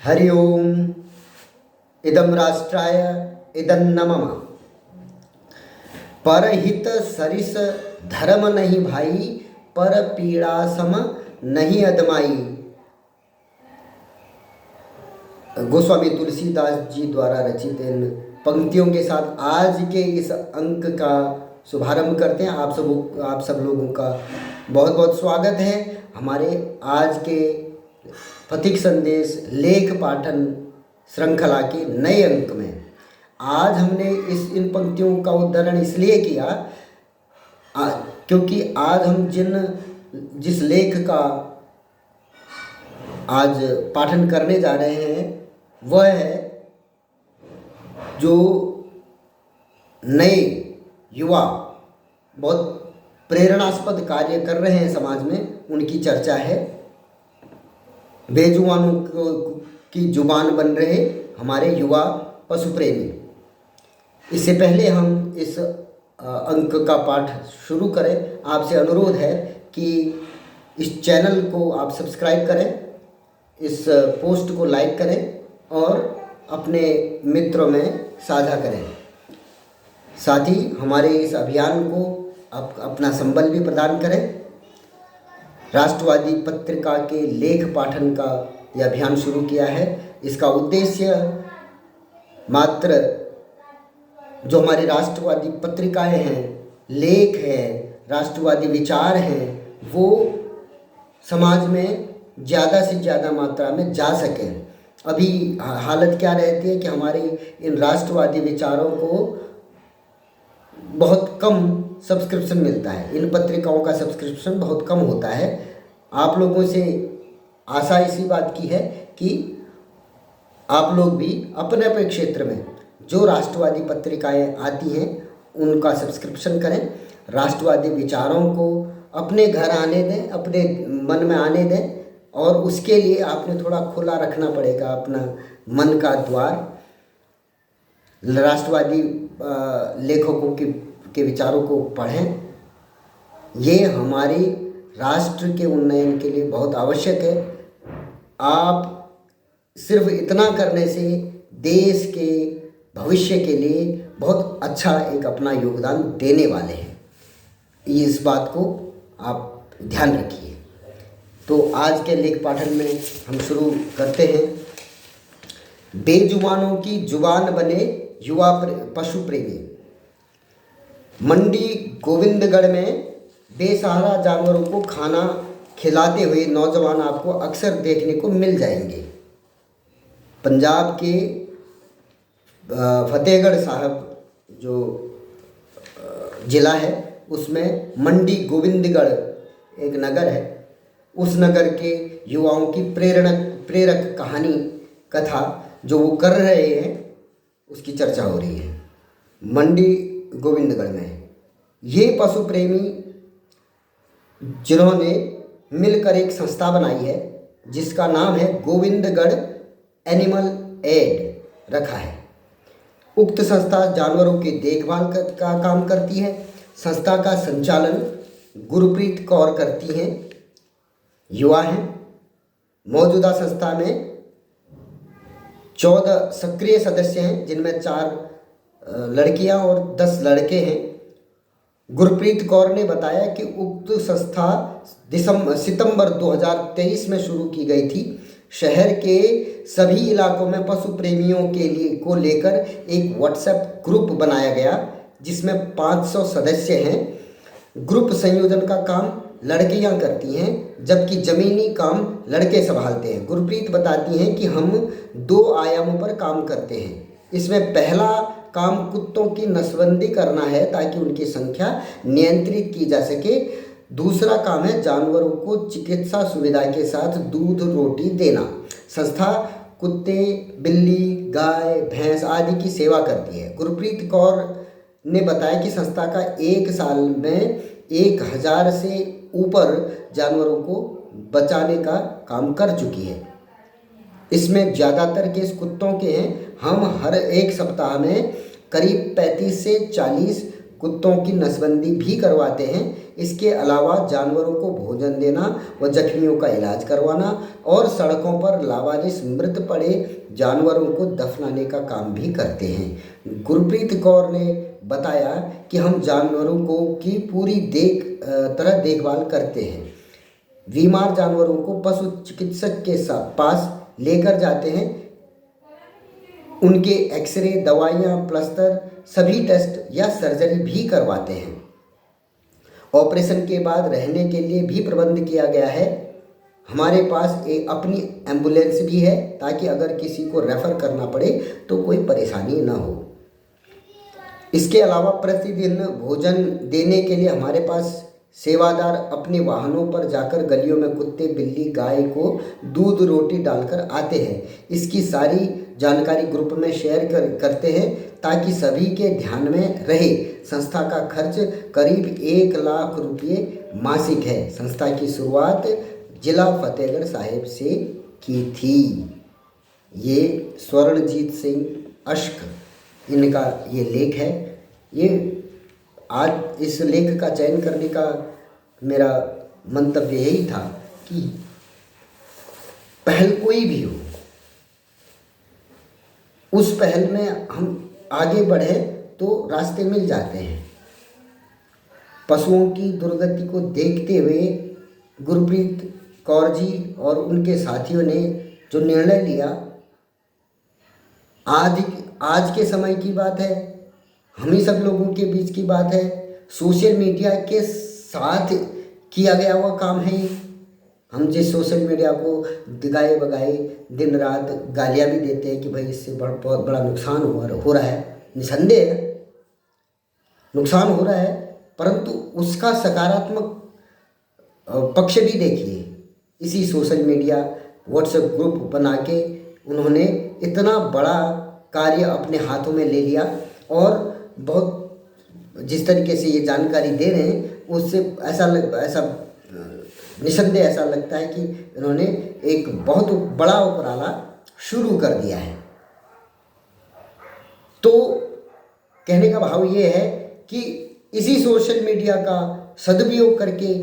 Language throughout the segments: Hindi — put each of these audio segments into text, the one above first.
हरि ओम। इदं राष्ट्राय इदं मम। परहित सरिस धर्म नहीं भाई, पर पीड़ा सम नहीं अदमाई। गोस्वामी तुलसीदास जी द्वारा रचित इन पंक्तियों के साथ आज के इस अंक का शुभारंभ करते हैं। आप सब लोगों का बहुत बहुत स्वागत है हमारे आज के पथिक संदेश लेख पाठन श्रृंखला के नए अंक में। आज हमने इन पंक्तियों का उद्धरण इसलिए किया क्योंकि आज हम जिस लेख का आज पाठन करने जा रहे हैं वह है जो नए युवा बहुत प्रेरणास्पद कार्य कर रहे हैं समाज में, उनकी चर्चा है। बेजुबानों की जुबान बन रहे हमारे युवा पशु प्रेमी। इससे पहले हम इस अंक का पाठ शुरू करें, आपसे अनुरोध है कि इस चैनल को आप सब्सक्राइब करें, इस पोस्ट को लाइक करें और अपने मित्रों में साझा करें। साथ ही हमारे इस अभियान को अपना संबल भी प्रदान करें। राष्ट्रवादी पत्रिका के लेख पाठन का यह अभियान शुरू किया है। इसका उद्देश्य मात्र जो हमारी राष्ट्रवादी पत्रिकाएं हैं, लेख हैं, राष्ट्रवादी विचार हैं, वो समाज में ज़्यादा से ज़्यादा मात्रा में जा सकें। अभी हालत क्या रहती है कि हमारे इन राष्ट्रवादी विचारों को बहुत कम सब्सक्रिप्शन मिलता है, इन पत्रिकाओं का सब्सक्रिप्शन बहुत कम होता है। आप लोगों से आशा इसी बात की है कि आप लोग भी अपने अपने क्षेत्र में जो राष्ट्रवादी पत्रिकाएं आती हैं उनका सब्सक्रिप्शन करें, राष्ट्रवादी विचारों को अपने घर आने दें, अपने मन में आने दें। और उसके लिए आपने थोड़ा खुला रखना पड़ेगा अपना मन का द्वार। राष्ट्रवादी लेखकों के विचारों को पढ़ें, ये हमारी राष्ट्र के उन्नयन के लिए बहुत आवश्यक है। आप सिर्फ इतना करने से देश के भविष्य के लिए बहुत अच्छा एक अपना योगदान देने वाले हैं। इस बात को आप ध्यान रखिए। तो आज के लेख पाठन में हम शुरू करते हैं। बेजुबानों की जुबान बने युवा पशु प्रेमी। मंडी गोविंदगढ़ में बेसहारा जानवरों को खाना खिलाते हुए नौजवान आपको अक्सर देखने को मिल जाएंगे। पंजाब के फतेहगढ़ साहब जो ज़िला है उसमें मंडी गोविंदगढ़ एक नगर है। उस नगर के युवाओं की प्रेरक कहानी कथा जो वो कर रहे हैं उसकी चर्चा हो रही है। मंडी गोविंदगढ़ में ये पशु प्रेमी जिन्होंने मिलकर एक संस्था बनाई है जिसका नाम है गोविंदगढ़ एनिमल एड रखा है। उक्त संस्था जानवरों की देखभाल का काम करती है। संस्था का संचालन गुरप्रीत कौर करती हैं, युवा हैं। मौजूदा संस्था में 14 सक्रिय सदस्य हैं जिनमें 4 लड़कियां और 10 लड़के हैं। गुरप्रीत कौर ने बताया कि उक्त संस्था सितंबर 2023 में शुरू की गई थी। शहर के सभी इलाकों में पशु प्रेमियों के लिए को लेकर एक व्हाट्सएप ग्रुप बनाया गया जिसमें 500 सदस्य हैं। ग्रुप संयोजन का काम लड़कियां करती हैं जबकि ज़मीनी काम लड़के संभालते हैं। गुरप्रीत बताती हैं कि हम 2 आयामों पर काम करते हैं। इसमें पहला काम कुत्तों की नसबंदी करना है ताकि उनकी संख्या नियंत्रित की जा सके। दूसरा काम है जानवरों को चिकित्सा सुविधा के साथ दूध रोटी देना। संस्था कुत्ते, बिल्ली, गाय, भैंस आदि की सेवा करती है। गुरप्रीत कौर ने बताया कि संस्था का 1 साल में 1000 से ऊपर जानवरों को बचाने का काम कर चुकी है। इसमें ज़्यादातर केस कुत्तों के हैं। हम हर एक सप्ताह में करीब 35 से 40 कुत्तों की नसबंदी भी करवाते हैं। इसके अलावा जानवरों को भोजन देना व जख्मियों का इलाज करवाना और सड़कों पर लावारिस मृत पड़े जानवरों को दफनाने का काम भी करते हैं। गुरप्रीत कौर ने बताया कि हम जानवरों को की पूरी तरह देखभाल करते हैं। बीमार जानवरों को पशु चिकित्सक के पास लेकर जाते हैं, उनके एक्सरे, दवाइयाँ, प्लास्टर, सभी टेस्ट या सर्जरी भी करवाते हैं। ऑपरेशन के बाद रहने के लिए भी प्रबंध किया गया है। हमारे पास एक अपनी एम्बुलेंस भी है ताकि अगर किसी को रेफ़र करना पड़े तो कोई परेशानी ना हो। इसके अलावा प्रतिदिन भोजन देने के लिए हमारे पास सेवादार अपने वाहनों पर जाकर गलियों में कुत्ते, बिल्ली, गाय को दूध रोटी डालकर आते हैं। इसकी सारी जानकारी ग्रुप में शेयर करते हैं ताकि सभी के ध्यान में रहे। संस्था का खर्च करीब 1 लाख रुपये मासिक है। संस्था की शुरुआत जिला फतेहगढ़ साहिब से की थी। ये स्वर्णजीत सिंह अश्क इनका ये लेख है। ये आज इस लेख का चयन करने का मेरा मंतव्य यही था कि पहल कोई भी हो, उस पहल में हम आगे बढ़े तो रास्ते मिल जाते हैं। पशुओं की दुर्गति को देखते हुए गुरप्रीत कौर जी और उनके साथियों ने जो निर्णय लिया, आज के समय की बात है, हम ही सब लोगों के बीच की बात है। सोशल मीडिया के साथ किया गया हुआ काम है। हम जिस सोशल मीडिया को दिगाए बगाए दिन रात गालियाँ भी देते हैं कि भाई इससे बहुत बड़ा नुकसान हो रहा है, निसंदेह नुकसान हो रहा है, परंतु उसका सकारात्मक पक्ष भी देखिए। इसी सोशल मीडिया व्हाट्सएप ग्रुप बना के उन्होंने इतना बड़ा कार्य अपने हाथों में ले लिया और बहुत जिस तरीके से ये जानकारी दे रहे हैं उससे ऐसा निसंदेह ऐसा लगता है कि इन्होंने एक बहुत बड़ा उपराला शुरू कर दिया है। तो कहने का भाव ये है कि इसी सोशल मीडिया का सदुपयोग करके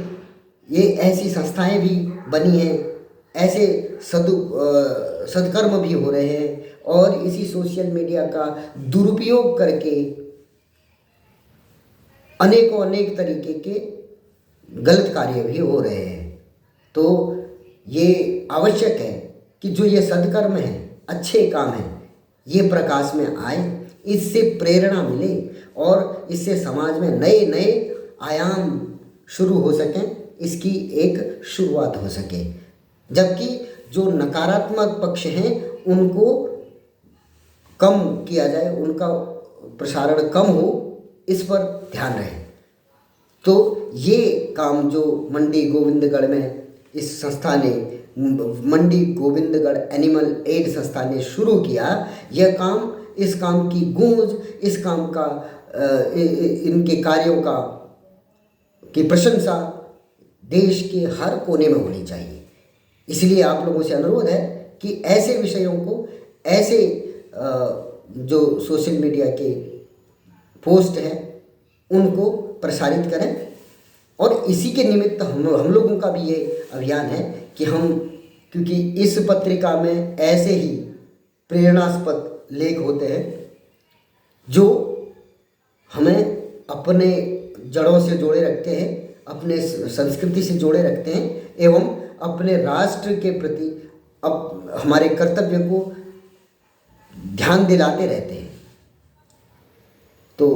ये ऐसी संस्थाएं भी बनी हैं, ऐसे सदकर्म भी हो रहे हैं और इसी सोशल मीडिया का दुरुपयोग करके अनेक तरीके के गलत कार्य भी हो रहे हैं। तो ये आवश्यक है कि जो ये सदकर्म है, अच्छे काम हैं, ये प्रकाश में आए, इससे प्रेरणा मिले और इससे समाज में नए नए आयाम शुरू हो सकें, इसकी एक शुरुआत हो सके। जबकि जो नकारात्मक पक्ष हैं उनको कम किया जाए, उनका प्रसारण कम हो, इस पर ध्यान रहे। तो ये काम जो मंडी गोविंदगढ़ में इस संस्था ने, मंडी गोविंदगढ़ एनिमल एड संस्था ने शुरू किया, यह काम, इस काम की गूंज, इस काम का इनके कार्यों की प्रशंसा देश के हर कोने में होनी चाहिए। इसलिए आप लोगों से अनुरोध है कि ऐसे विषयों को, ऐसे जो सोशल मीडिया के पोस्ट हैं उनको प्रसारित करें और इसी के निमित्त हम लोगों का भी ये अभियान है कि हम, क्योंकि इस पत्रिका में ऐसे ही प्रेरणास्पद लेख होते हैं जो हमें अपने जड़ों से जोड़े रखते हैं, अपने संस्कृति से जोड़े रखते हैं एवं अपने राष्ट्र के प्रति हमारे कर्तव्य को ध्यान दिलाते रहते हैं। तो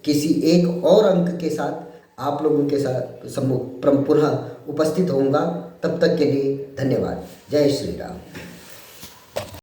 किसी एक और अंक के साथ आप लोगों के साथ पुनः उपस्थित होऊंगा। तब तक के लिए धन्यवाद। जय श्री राम।